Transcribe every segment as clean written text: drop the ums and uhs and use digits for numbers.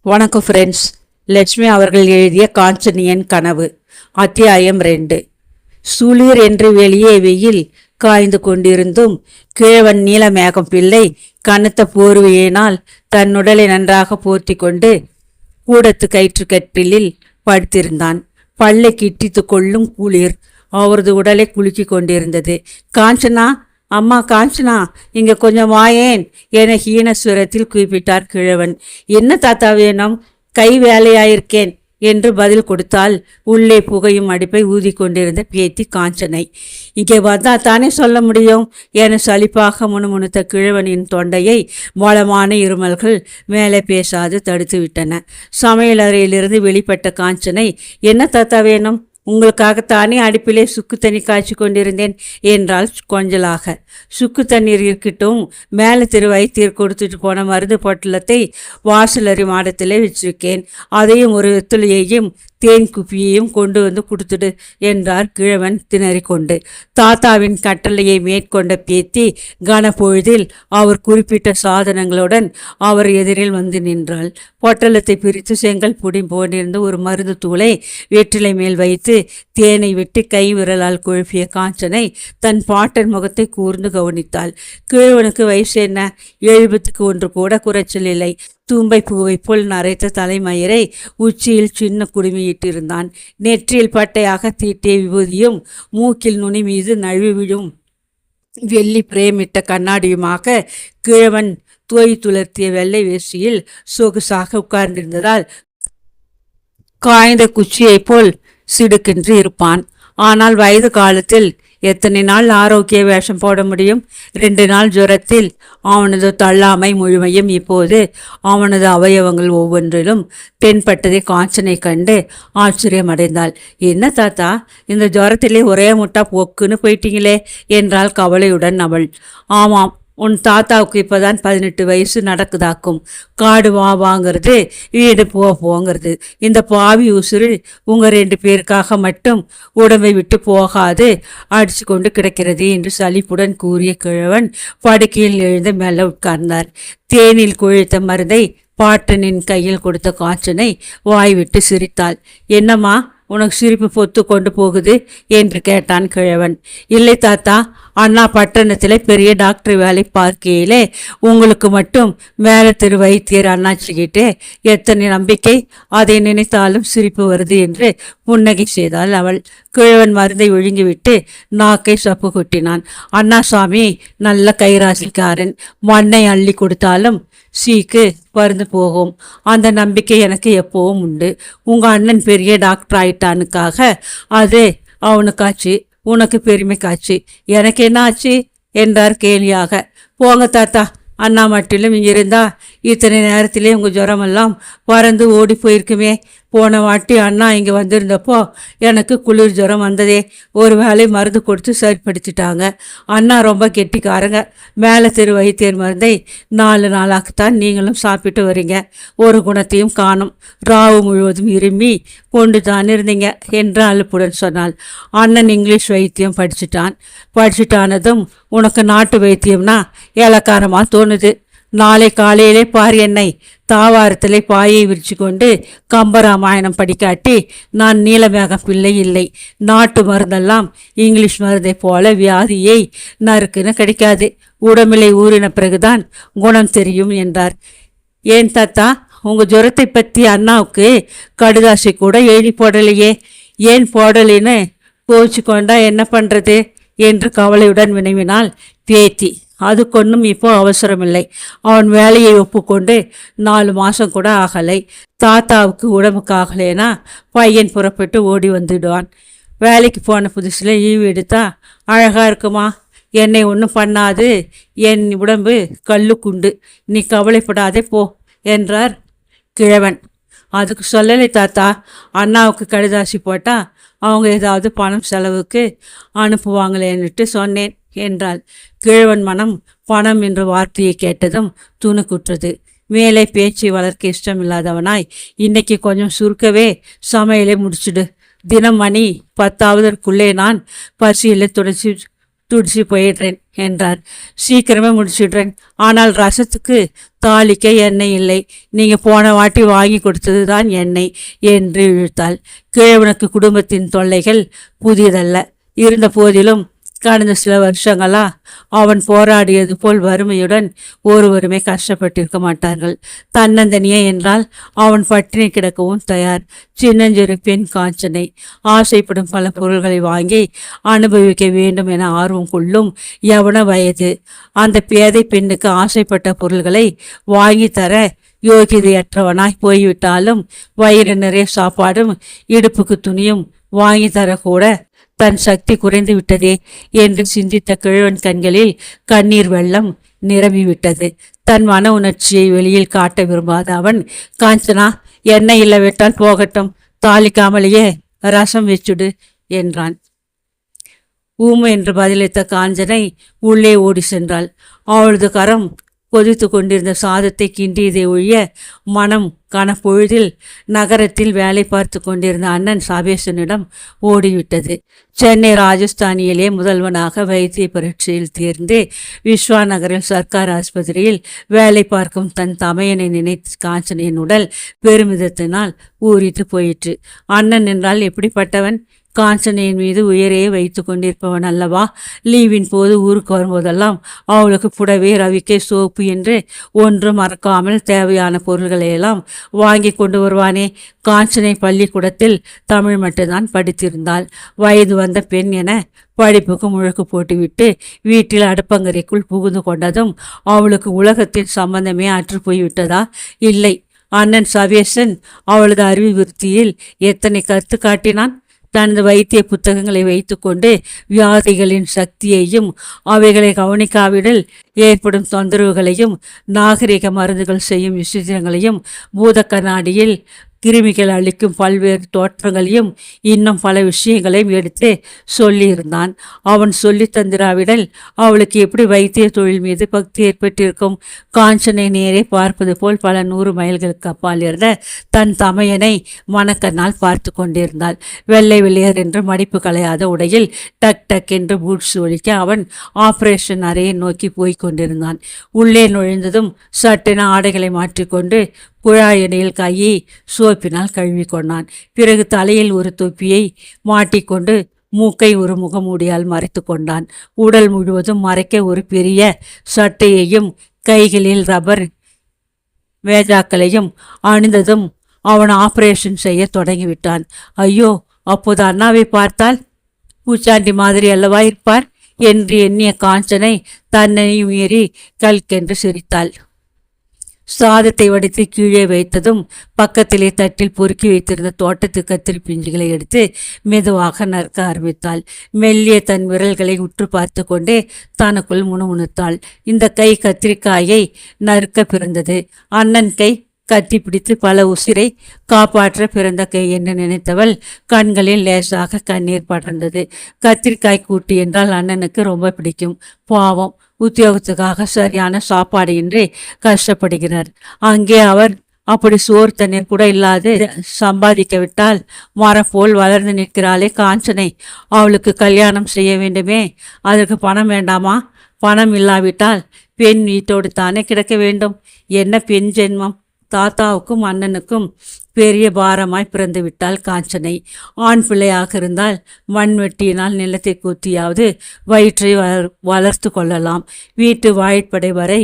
வணக்கம் ஃப்ரெண்ட்ஸ். லட்சுமி அவர்கள் எழுதிய காஞ்சனியன் கனவு அத்தியாயம் 2. சுளீர் என்று வெளியே வெயில் காய்ந்து கொண்டிருந்தும் கிழவன் நீலமேகம் பிள்ளை கனத்த போர்வையினால் தன் உடலை நன்றாக போர்த்தி கொண்டு கூடத்து கயிற்று கட்டிலில் படுத்திருந்தான். பல்லை கிட்டித்து கொள்ளும் குளிர் அவரது உடலை குலுக்கி கொண்டிருந்தது. காஞ்சனா, அம்மா காஞ்சனா, இங்க கொஞ்சம் வாயேன் என ஹீனஸ்வரத்தில் குறிப்பிட்டார் கிழவன். என்ன தாத்தா வேணும்? கை வேலையாயிருக்கேன் என்று பதில் கொடுத்தால் உள்ளே புகையும் அடுப்பை ஊதி கொண்டிருந்த பேத்தி காஞ்சனை. இங்கே வந்தா தானே சொல்ல முடியும் என சலிப்பாக முணுமுணுத்த கிழவனின் தொண்டையை வளமான இருமல்கள் மேலே பேசாது தடுத்து விட்டன. சமையலறையிலிருந்து வெளிப்பட்ட காஞ்சனை, என்ன தாத்தா வேணும்? உங்களுக்காகத்தானே அடுப்பிலே சுக்கு தண்ணி காய்ச்சி கொண்டிருந்தேன் என்றால் கொஞ்சலாக. சுக்கு தண்ணீர் இருக்கட்டும், மேலே திரு வைத்தியர் கொடுத்துட்டு போன மருந்து பொட்டலத்தை வாசலறி மாடத்திலே வச்சிருக்கேன். அதையும் ஒரு வெத்துளையையும் தேன் குப்பியையும் கொண்டு வந்து கொடுத்துடு என்றார் கிழவன் திணறிக்கொண்டு. தாத்தாவின் கட்டளையை மேற்கொண்ட பேத்தி கனப்பொழுதில் அவர் குறிப்பிட்ட சாதனங்களுடன் அவர் எதிரில் வந்து நின்றாள். பொட்டலத்தை பிரித்து செங்கல் பொடி போன்றிருந்த ஒரு மருந்து தூளை வெற்றிலை மேல் வைத்து தேனை விட்டு கை விரலால் குழப்பிய காஞ்சனை தன் பாட்டன் முகத்தை கூர்ந்து கவனித்தாள். கிழவனுக்கு வயசு என்ன? 70 கூட குறைச்சல் இல்லை. தூம்பை பூவை போல் நரைத்த தலைமயிரை உச்சியில் சின்ன குடுமியிட்டிருந்தான். நெற்றியில் பட்டையாக தீட்டிய விபூதியும் மூக்கில் நுனி மீது நழுவி விழும் வெள்ளி பிரேமிட்ட கண்ணாடியுமாக கிழவன் தோய் துளர்த்திய வெள்ளை வேஷ்டியில் சொகுசாக உட்கார்ந்திருந்ததால் காய்ந்த குச்சியைப் போல் சிடுக்கென்று இருப்பான். ஆனால் வயது காலத்தில் எத்தனை நாள் ஆரோக்கிய வேஷம் போட முடியும்? 2 நாள் ஜுரத்தில் அவனது தள்ளாமை முழுமையும் இப்போது அவனது அவயவங்கள் ஒவ்வொன்றிலும் தென்பட்டதை காஞ்சனை கண்டு ஆச்சரியமடைந்தாள். என்ன தாத்தா, இந்த ஜுரத்திலே ஒரே முட்டா பொக்குன்னு போயிட்டீங்களே என்றாள் கவலையுடன் அவள். ஆமாம், உன் தாத்தாவுக்கு இப்போதான் 18 வயசு நடக்குதாக்கும். காடு வாங்கிறது, வீடு போங்கிறது. இந்த பாவி உசுறு உங்கள் 2 பேருக்காக மட்டும் உடம்பை விட்டு போகாது அடிச்சு கொண்டு கிடக்கிறது என்று சலிப்புடன் கூறிய கிழவன் படுக்கையில் எழுந்து மெல்ல உட்கார்ந்தார். தேனில் குழைத்த மருந்தை பாட்டனின் கையில் கொடுத்த காஞ்சனை வாய்விட்டு சிரித்தாள். என்னம்மா, உனக்கு சிரிப்பு பொத்து கொண்டு போகுது என்று கேட்டான் கிழவன். இல்லை தாத்தா, அண்ணா பட்டணத்திலே பெரிய டாக்டர் வேலை பார்க்கையிலே உங்களுக்கு மட்டும் மேலே திரு வைத்தியர் அண்ணாச்சிக்கிட்டே எத்தனை நம்பிக்கை, அதை நினைத்தாலும் சிரிப்பு வருது என்று புன்னகை செய்தாள் அவள். கிழவன் மருந்தை ஒழுங்கிவிட்டு நாக்கை சப்பு கொட்டினான். அண்ணாசாமி நல்ல கைராசிக்காரன். மண்ணை அள்ளி கொடுத்தாலும் சீக்கு பருந்து போகும். அந்த நம்பிக்கை எனக்கு எப்பவும் உண்டு. உங்கள் அண்ணன் பெரிய டாக்டர் ஆயிட்டானுக்காக அது அவனுக்காச்சு, உனக்கு பெருமை காட்சி. எனக்கு என்ன ஆச்சு என்றார் கேலியாக. போங்க தாத்தா, அண்ணா மட்டிலும் இருந்தா இத்தனை நேரத்திலே உங்கள் ஜுரமெல்லாம் பறந்து ஓடி போயிருக்குமே. போன வாட்டி அண்ணா இங்கே வந்திருந்தப்போ எனக்கு குளிர் ஜுரம் வந்ததே. ஒரு வேளை மருந்து கொடுத்து சரிப்படுத்திட்டாங்க. அண்ணா ரொம்ப கெட்டிக்காரங்க. மேலே திரு வைத்தியர் மருந்தை 4 நாளாகத்தான் நீங்களும் சாப்பிட்டு வரீங்க. ஒரு குணத்தையும் காணும். ராவு முழுவதும் இரும்பி கொண்டு தான் இருந்தீங்க என்று அலுப்புடன் சொன்னாள். அண்ணன் இங்கிலீஷ் வைத்தியம் படிச்சுட்டானதும் உனக்கு நாட்டு வைத்தியம்னா ஏலக்காரமாக தோணுது. நாளை காலையிலே பார் என்னை தாவாரத்திலே பாயை விரிச்சு கொண்டு கம்பராமாயணம் படிக்காட்டி நான் நீலமேகம் பிள்ளை இல்லை. நாட்டு மருந்தெல்லாம் இங்கிலீஷ் மருந்தை போல வியாதியை நறுக்குன்னு கிடைக்காது. உடம்பிலை ஊறின பிறகுதான் குணம் தெரியும் என்றார். ஏன் தாத்தா, உங்கள் ஜுரத்தை பற்றி அண்ணாவுக்கு கடுதாசை கூட எழுதி போடலையே? ஏன் போடலின்னு கோச்சு கொண்டா என்ன பண்ணுறது என்று கவலையுடன் வினவினாள் பேத்தி. அதுக்கொன்னும் இப்போ அவசரமில்லை. அவன் வேலையை ஒப்புக்கொண்டு 4 மாதம் கூட ஆகலை. தாத்தாவுக்கு உடம்புக்கு ஆகலைன்னா பையன் புறப்பட்டு ஓடி வந்துடுவான். வேலைக்கு போன புதுசில் லீவு எடுத்தா அழகாக இருக்குமா? என்னை ஒன்றும் பண்ணாது, என் உடம்பு கல்லுக்குண்டு, நீ கவலைப்படாதே போ என்றார் கிழவன். அதுக்கு சொல்லலை தாத்தா, அண்ணாவுக்கு கடிதாசி போட்டால் அவங்க ஏதாவது பணம் செலவுக்கு அனுப்புவாங்களேன்னுட்டு சொன்னேன் என்றாள். கிழவன் மனம் பணம் என்ற வார்த்தையை கேட்டதும் துணுக்குற்றது. மேலே பேச்சு வளர்க்க இஷ்டமில்லாதவனாய், இன்னைக்கு கொஞ்சம் சுருக்கவே சமையலை முடிச்சுடு. தினம் மணி 10ஆவதற்குள்ளே நான் பசியில் துடிச்சு போயிடுறேன் என்றார். சீக்கிரமே முடிச்சிடுறேன். ஆனால் ரசத்துக்கு தாளிக்க எண்ணெய் இல்லை, நீங்க போன வாட்டி வாங்கி கொடுத்தது தான் எண்ணெய் என்று இழுத்தாள். கிழவனுக்கு குடும்பத்தின் தொல்லைகள் புதியதல்ல. இருந்த போதிலும் கடந்த சில வருஷங்களா அவன் போராடியது போல் வறுமையுடன் ஒருவருமே கஷ்டப்பட்டிருக்க மாட்டார்கள். தன்னந்தனியே என்றால் அவன் பட்டினி கிடக்கவும் தயார். சின்னஞ்சிறு பெண் காஞ்சனை ஆசைப்படும் பல பொருள்களை வாங்கி அனுபவிக்க வேண்டும் என ஆர்வம் கொள்ளும் யவன வயது. அந்த பேதை பெண்ணுக்கு ஆசைப்பட்ட பொருள்களை வாங்கி தர யோகிதையற்றவனாய் போய்விட்டாலும் வயிறு நிறைய சாப்பாடும் இடுப்புக்கு துணியும் வாங்கி தரக்கூட தன் சக்தி குறைந்து விட்டதே என்று சிந்தித்த கிழவன் கண்களில் கண்ணீர் வெள்ளம் நிரம்பிவிட்டது. தன் மன உணர்ச்சியை வெளியில் காட்ட விரும்பாத அவன், காஞ்சனா, எண்ணெய் இல்லவிட்டால் போகட்டும், தாளிக்காமலேயே ரசம் வச்சுடு என்றான். ஊமை என்று பதிலளித்த காஞ்சனை உள்ளே ஓடி சென்றாள். அவளது கரம் கொதித்து கொண்டிருந்த சாதத்தை கிண்டியதை ஒழிய மனம் கனப்பொழுதில் நகரத்தில் வேலை பார்த்து கொண்டிருந்த அண்ணன் சபேசனிடம் ஓடிவிட்டது. சென்னை ராஜஸ்தானியிலே முதல்வனாக வைத்திய பரீட்சையில் தேர்ந்து விஸ்வா நகரில் சர்க்கார் ஆஸ்பத்திரியில் வேலை பார்க்கும் தன் தமையனை நினைத்து காஞ்சனையின் உடல் பெருமிதத்தினால் ஊறிட்டு போயிற்று. அண்ணன் என்றால் எப்படிப்பட்டவன்? காஞ்சனையின் மீது உயரே வைத்து கொண்டிருப்பவன் அல்லவா? லீவின் போது ஊருக்கு வரும்போதெல்லாம் அவளுக்கு புடவை, ரவிக்கை, சோப்பு என்று ஒன்று மறக்காமல் தேவையான பொருள்களையெல்லாம் வாங்கி கொண்டு வருவானே. காஞ்சனை பள்ளிக்கூடத்தில் தமிழ் மட்டும்தான் படித்திருந்தாள். வயது வந்த பெண் என படிப்புக்கு முழக்கு போட்டுவிட்டு வீட்டில் அடுப்பங்கரைக்குள் புகுந்து கொண்டதும் அவளுக்கு உலகத்தின் சம்பந்தமே அற்று போய்விட்டதா? இல்லை. அண்ணன் சவேசன் அவளது அறிவு விருத்தியில் எத்தனை கருத்து காட்டினான். தனது வைத்திய புத்தகங்களை வைத்துக்கொண்டு வியாதிகளின் சக்தியையும் அவைகளை கவனிக்காவிடல் ஏற்படும் தொந்தரவுகளையும் நாகரிக மருந்துகள் செய்யும் விசித்திரங்களையும் பூத கண்ணாடியில் கிருமிகள் அளிக்கும் பல்வேறு தோற்றங்களையும் இன்னும் பல விஷயங்களையும் எடுத்து சொல்லியிருந்தான். அவன் சொல்லி தந்திராவிடல் அவளுக்கு எப்படி வைத்திய தொழில் மீது பக்தி ஏற்பட்டிருக்கும்? காஞ்சனை நேரே பார்ப்பது போல் பல 100 மைல்களுக்கு அப்பால் இருந்த தன் தமையனை மனக்கண்ணால் பார்த்து கொண்டிருந்தாள். வெள்ளை வெள்ளையர் என்று மடிப்பு கலையாத உடையில் டக் டக் என்று பூட்ஸ் ஒழிக்க அவன் ஆபரேஷன் அறையை நோக்கி போய் கொண்டிருந்தான். உள்ளே நுழைந்ததும் சட்டென ஆடைகளை மாற்றிக்கொண்டு குழாயணியில் கையை சோப்பினால் கழுவி கொண்டான். பிறகு தலையில் ஒரு தொப்பியை மாட்டிக்கொண்டு மூக்கை ஒரு முகமூடியால் மறைத்து கொண்டான். உடல் முழுவதும் மறைக்க ஒரு பெரிய சட்டையையும் கைகளில் ரப்பர் வேஜாக்களையும் அணிந்ததும் அவன் ஆபரேஷன் செய்ய தொடங்கிவிட்டான். ஐயோ, அப்போது அண்ணாவை பார்த்தால் பூச்சாண்டி மாதிரி அல்லவா இருப்பார் என்று எண்ணிய காஞ்சனை தன்னையும் மீறி கல்கென்று சிரித்தாள். சாதத்தை வடித்து கீழே வைத்ததும் பக்கத்திலே தட்டில் பொறுக்கி வைத்திருந்த தோட்டத்து கத்திரி பிஞ்சுகளை எடுத்து மெதுவாக நறுக்க ஆரம்பித்தாள். மெல்லிய தன் விரல்களை உற்று பார்த்து கொண்டே தனக்குள் முணுமுணுத்தாள். இந்த கை கத்திரிக்காயை நறுக்க பிறந்தது. அண்ணன் கை கத்தி பிடித்து பல உசிரை காப்பாற்ற பிறந்த கை என்று நினைத்தவள் கண்களில் லேசாக கண்ணீர் படர்ந்தது. கத்திரிக்காய் கூட்டு என்றால் அண்ணனுக்கு ரொம்ப பிடிக்கும். பாவம், உத்தியோகத்துக்காக சரியான சாப்பாடு இன்றி கஷ்டப்படுகிறார். அங்கே அவர் அப்படி சோறு தண்ணீர் கூட இல்லாது சம்பாதிக்க விட்டால் மரம் போல் வளர்ந்து நிற்கிறாளே காஞ்சனை. அவளுக்கு கல்யாணம் செய்ய வேண்டுமே, அதற்கு பணம் வேண்டாமா? பணம் இல்லாவிட்டால் பெண் வீட்டோடு தானே கிடக்க வேண்டும். என்ன பெண் ஜென்மம்! தாத்தாவுக்கும் அண்ணனுக்கும் பெரிய பாரமாய் பிறந்து விட்டாள் காஞ்சனை. ஆண் பிள்ளையாக இருந்தால் மண்வெட்டியினால் நிலத்தை குத்தியாவது வயிற்றை வளர்த்து கொள்ளலாம். வீட்டு வாய்ப்படை வரை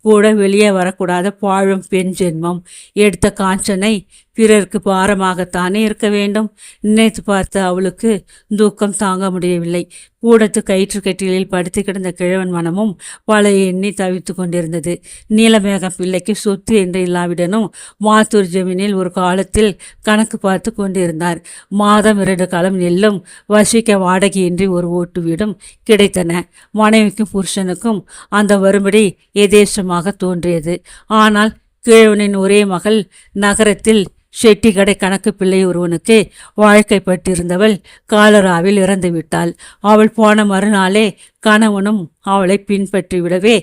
கூட வெளியே வரக்கூடாத பாழும் பெண் ஜென்மம் எடுத்த காஞ்சனை பிறருக்கு பாரமாகத்தானே இருக்க வேண்டும். நினைத்து பார்த்த அவளுக்கு தூக்கம் தாங்க முடியவில்லை. கூடத்து கயிற்றுக்கட்டிலில் படுத்து கிடந்த கிழவன் மனமும் பல எண்ணி தவித்து கொண்டிருந்தது. நீலமேகம் பிள்ளைக்கு சொத்து என்று இல்லாவிடனும் மாத்தூர் ஜமீனில் ஒரு காலத்தில் கணக்கு பார்த்து கொண்டிருந்தார். மாதம் 2 காலம் நெல்லும் வசிக்க வாடகையின்றி ஒரு ஓட்டு வீடும் கிடைத்தன. மனைவிக்கும் புருஷனுக்கும் அந்த வரும்படி எதேசமாக தோன்றியது. ஆனால் கிழவனின் ஒரே மகள் நகரத்தில் ஷெட்டி கடை கணக்கு பிள்ளை ஒருவனுக்கு வாழ்க்கைப்பட்டிருந்தவள் காலராவில் இறந்து விட்டாள். அவள் போன மறுநாளே கணவனும் அவளை பின்பற்றிவிடவே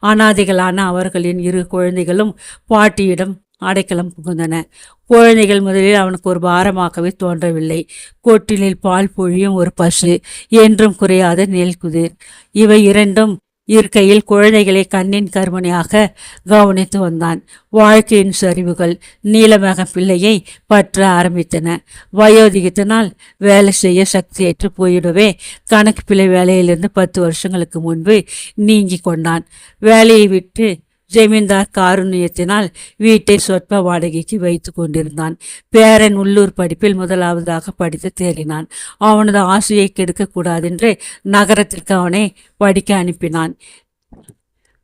அனாதைகளான அவர்களின் 2 குழந்தைகளும் பாட்டியிடம் அடைக்கலம் புகுந்தன. குழந்தைகள் முதலில் அவனுக்கு ஒரு பாரமாகவே தோன்றவில்லை. கொட்டிலில் பால் பொழியும் ஒரு பசு, என்றும் குறையாத நெல் குதிர், இவை 2ம் இருக்கையில் குழந்தைகளை கண்ணின் கருமணியாக கவனித்து வந்தான். வாழ்க்கையின் சரிவுகள் நீலமேகம் பிள்ளையை பற்ற ஆரம்பித்தன. வயோதிகத்தினால் வேலை செய்ய சக்தியற்று போயிடவே கணக்கு பிள்ளை வேலையிலிருந்து 10 வருஷங்களுக்கு முன்பு நீங்கி கொண்டான். வேலையை விட்டு ஜமீன்தார் காருண்யத்தினால் வீட்டை சொற்ப வாடகைக்கு வைத்து கொண்டிருந்தான். பேரன் உள்ளூர் படிப்பில் முதலாவதாக படித்து தேறினான். அவனது ஆசையை கெடுக்கக்கூடாதென்று நகரத்திற்கு அவனை படிக்க அனுப்பினான்.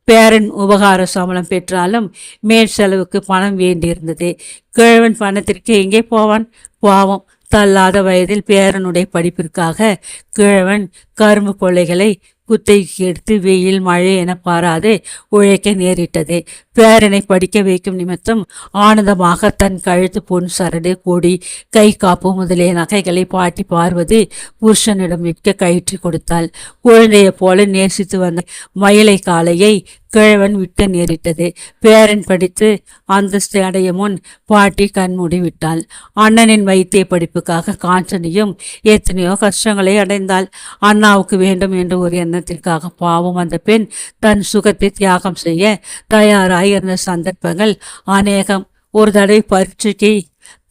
பேரன் உபகார சம்பளம் பெற்றாலும் மேல் செலவுக்கு பணம் வேண்டியிருந்தது. கிழவன் பணத்திற்கு எங்கே போவான்? பாவம், தள்ளாத வயதில் பேரனுடைய படிப்பிற்காக கிழவன் கரும்பு கொள்ளைகளை குத்தைக்கு எடுத்து வெயில் மழை என பாராது உழைக்க நேரிட்டது. பேரனை படிக்க வைக்கும் நிமித்தம் ஆனந்தமாக தன் கழுத்து பொன் சரடு கொடி கை காப்பு முதலிய நகைகளை பாட்டி பார்வதி புருஷனிடம் விற்க கயிற்று கொடுத்தாள். குழந்தையை போல நேசித்து வந்த மயிலை காளையை கிழவன் விற்க நேரிட்டது. பேரன் படித்து அந்தஸ்து அடைய முன் பாட்டி கண்மூடி விட்டாள். அண்ணனின் வைத்திய படிப்புக்காக காஞ்சனியும் எத்தனையோ கஷ்டங்களை அடைந்தாள். அண்ணாவுக்கு வேண்டும் என்ற ஒரு எண்ணத்திற்காக பாவம் அந்த பெண் தன் சுகத்தை தியாகம் செய்ய தயாராக இருந்த சந்தர்ப்பங்கள் அநேகம். ஒரு தடவை பரீட்சைக்கு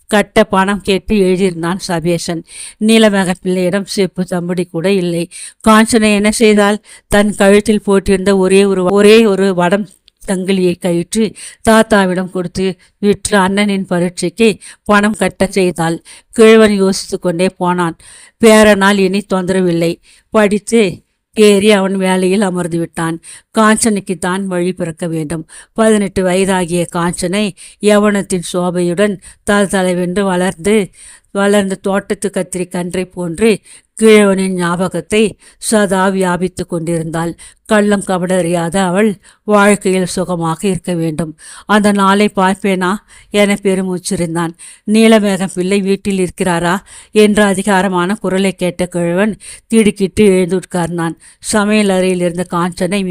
கட்ட பணம் கேட்டு எழுதியிருந்தான் சபேசன். நீலமேக பிள்ளையிடம் செப்பு தம்படி கூட இல்லை. காஞ்சனை என்ன செய்தால், தன் கழுத்தில் போட்டிருந்த ஒரே ஒரு வடம் தங்கிலியை கயிற்று தாத்தாவிடம் கொடுத்து விற்று அண்ணனின் பரீட்சைக்கு பணம் கட்ட செய்தாள். கிழவன் யோசித்து கொண்டே போனான். பேரனால் இனி தொந்தரவில்லை. படித்து ஏறி அவன் வேலையில் அமர்ந்து விட்டான். காஞ்சனைக்கு தான் வழி பிறக்க வேண்டும். 18 வயதாகிய காஞ்சனை யவனத்தின் சோபையுடன் தளதளவென்று வளர்ந்து தோட்டத்து கத்திரி கன்றை போன்று கிழவனின் ஞாபகத்தை சதா வியாபித்து கொண்டிருந்தாள். கள்ளம் கபடறியாத அவள் வாழ்க்கையில் சுகமாக இருக்க வேண்டும். அந்த நாளை பார்ப்பேனா என பெருமூச்சிருந்தான். நீலமேகம் பிள்ளை வீட்டில் இருக்கிறாரா என்ற அதிகாரமான குரலை கேட்ட கிழவன் திடுக்கிட்டு எழுந்து உட்கார்ந்தான். சமையல் அறையில் இருந்த காஞ்சனை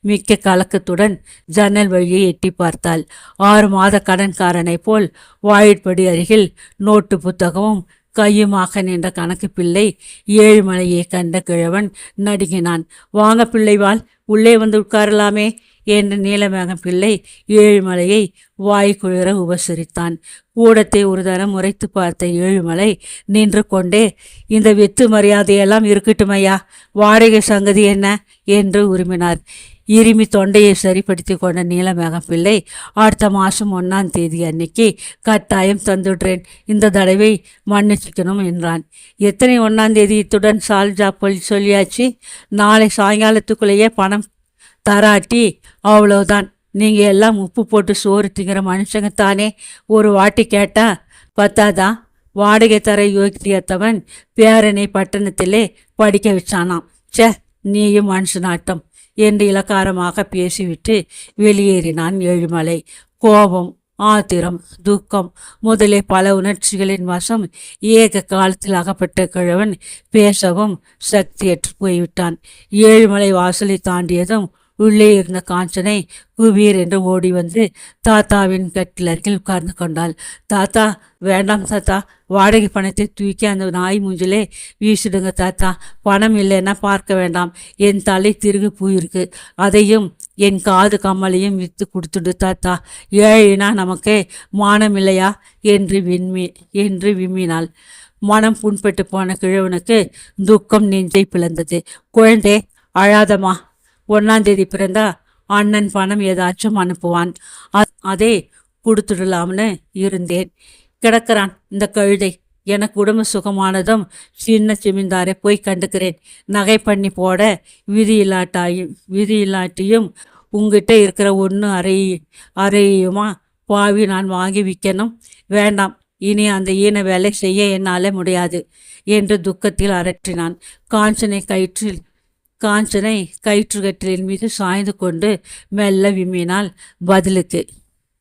மிக்க கலக்கத்துடன் ஜன்னல் வழியை எட்டி பார்த்தாள். 6 மாத கடன்காரனை போல் வாயிற்படி அருகில் நோட்டு புத்தகமும் கையுமாக நின்ற கணக்கு பிள்ளை ஏழுமலையை கண்ட கிழவன் நடுங்கினான். வாங்க பிள்ளைவாள், உள்ளே வந்து உட்காரலாமே என்று நீலமேகம் பிள்ளை ஏழுமலையை வாய்க்குளிர உபசரித்தான். கூடத்தை ஒரு தரம் முறைத்து பார்த்த ஏழுமலை நின்று கொண்டே, இந்த வெத்து மரியாதையெல்லாம் இருக்கட்டுமையா, வாடகை சங்கதி என்ன என்று உரிமினார். இருமி தொண்டையை சரிப்படுத்தி கொண்ட நீலமேகம் பிள்ளை, அடுத்த மாதம் 1ஆம் தேதி அன்னைக்கு கட்டாயம் தந்துடுறேன், இந்த தடவை மன்னிச்சுக்கணும் என்றான். எத்தனை 1ஆம் தேதி? இத்துடன் சால்ஜா சொல்லியாச்சு. நாளை சாயங்காலத்துக்குள்ளேயே பணம் தராட்டி அவ்வளோதான். நீங்கள் எல்லாம் உப்பு போட்டு சோறு திங்கிற மனுஷங்க தானே. ஒரு வாட்டி கேட்டா பத்தாதான்? வாடகை தர யோகியத்தவன் பேரனை பட்டணத்திலே படிக்க வச்சானாம். சே, நீயும் மனுஷனாட்டம் என்று இலக்காரமாக பேசிவிட்டு வெளியேறினான் ஏழுமலை. கோபம், ஆத்திரம், துக்கம் முதலே பல உணர்ச்சிகளின் வசம் ஏக காலத்தில் அகப்பட்ட கிழவன் பேசவும் சக்தியற்று போய்விட்டான். ஏழுமலை வாசலை தாண்டியதும் உள்ளே இருந்த காஞ்சனை குபீர் என்று ஓடி வந்து தாத்தாவின் கட்டிலருகில் உட்கார்ந்து கொண்டாள். தாத்தா, வேண்டாம் தாத்தா, வாடகை பணத்தை தூக்கி அந்த நாய் மூஞ்சிலே வீசிடுங்க தாத்தா. பணம் இல்லைன்னா பார்க்க வேண்டாம், என் தலை திருகு போயிருக்கு, அதையும் என் காது கம்மலையும் விற்று கொடுத்துடு தாத்தா. ஏழினா நமக்கு மானம் இல்லையா என்று விம்மினாள். மனம் புண்பட்டு போன கிழவனுக்கு துக்கம் நெஞ்சை பிளந்தது. குழந்தை, அழாதம்மா. 1ஆம் தேதி பிறந்தா அண்ணன் பணம் ஏதாச்சும் அனுப்புவான், அதே கொடுத்துடலாம்னு இருந்தேன். கிடக்கிறான் இந்த கழுதை. எனக்கு உடம்பு சுகமானதும் சின்ன ஜமீன்தாரை போய் கண்டுக்கிறேன். நகை பண்ணி போட விதி இல்லாட்டியும் உங்ககிட்ட இருக்கிற 1 அறையுமா பாவி நான் வாங்கி விற்கணும். வேண்டாம், இனி அந்த ஈன வேலை செய்ய என்னால் முடியாது என்று துக்கத்தில் அரற்றினான். காஞ்சனை கயிற்றுக்கட்டிலின் மீது சாய்ந்து கொண்டு மெல்ல விம்மினாள் பதிலுக்கு.